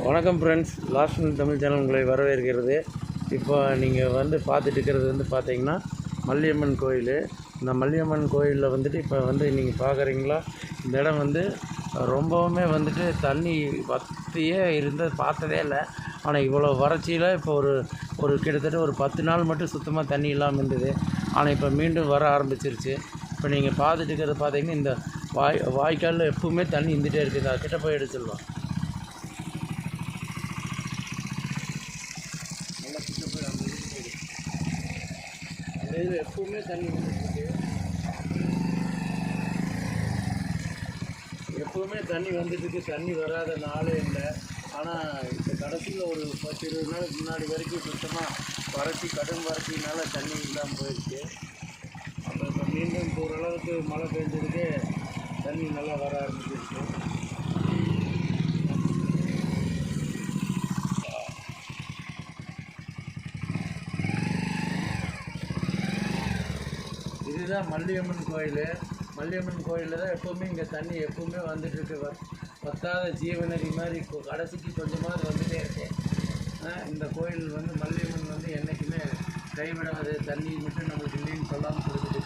வணக்கம் friends, last minute Tamil channel உங்களை வரவேற்கிறது. இப்போ நீங்கள் பார்த்துட்டு இருக்கிறது பார்த்தீங்கன்னா மல்லியம்மன் கோயில். இந்த மல்லியம்மன் கோயிலில் இப்போ நீங்கள் பார்க்குறீங்களா, இந்த இடம் ரொம்பவுமே தண்ணி வற்றியே பார்த்ததே இல்லை. ஆனால் இவ்வளோ வறட்சியில் இப்போ ஒரு கிட்டத்தட்ட ஒரு 10 நாள் மட்டும் சுத்தமாக தண்ணி இல்லாமல் இருந்தது. ஆனால் இப்போ மீண்டும் வர ஆரம்பிச்சிருச்சு. இப்போ நீங்கள் பார்த்துட்டு இருக்கிறது பார்த்தீங்கன்னா இந்த வாய்க்காலில் எப்பவுமே தண்ணி இருந்துகிட்டே இருக்குது. அதை கிட்ட போய் எடுத்துடலாம். நல்லா கிட்ட போய் அந்த இதில் எப்பவுமே தண்ணி வந்துட்டுருக்கு. எப்பவுமே தண்ணி வந்துட்டுருக்கு. தண்ணி வராத நாளே இல்லை. ஆனால் இப்போ கடைசியில் ஒரு 10-20 நாளுக்கு முன்னாடி வரைக்கும் சுத்தமாக வறட்சி, கடும் வறட்சினால தண்ணி இல்லாமல் போயிடுச்சு. அப்போ இப்போ மீண்டும் ஓரளவுக்கு மழை பெஞ்சதுக்கு தண்ணி நல்லா வர ஆரம்பிச்சிருச்சு. இதுதான் மல்லியம்மன் கோயில். மல்லியம்மன் கோயிலில் தான் எப்போவுமே இங்கே தண்ணி எப்போவுமே வந்துட்டுருக்கு. வத்தாத ஜீவநதி மாதிரி கடைசிக்கு கொஞ்சமாவது வந்துகிட்டே இருக்கு. இந்த கோயில் மல்லியம்மன் என்றைக்குமே கைவிடாது. தண்ணி மட்டும் நம்மளுக்கு இல்லைன்னு சொல்லாமல் கொடுத்துட்டு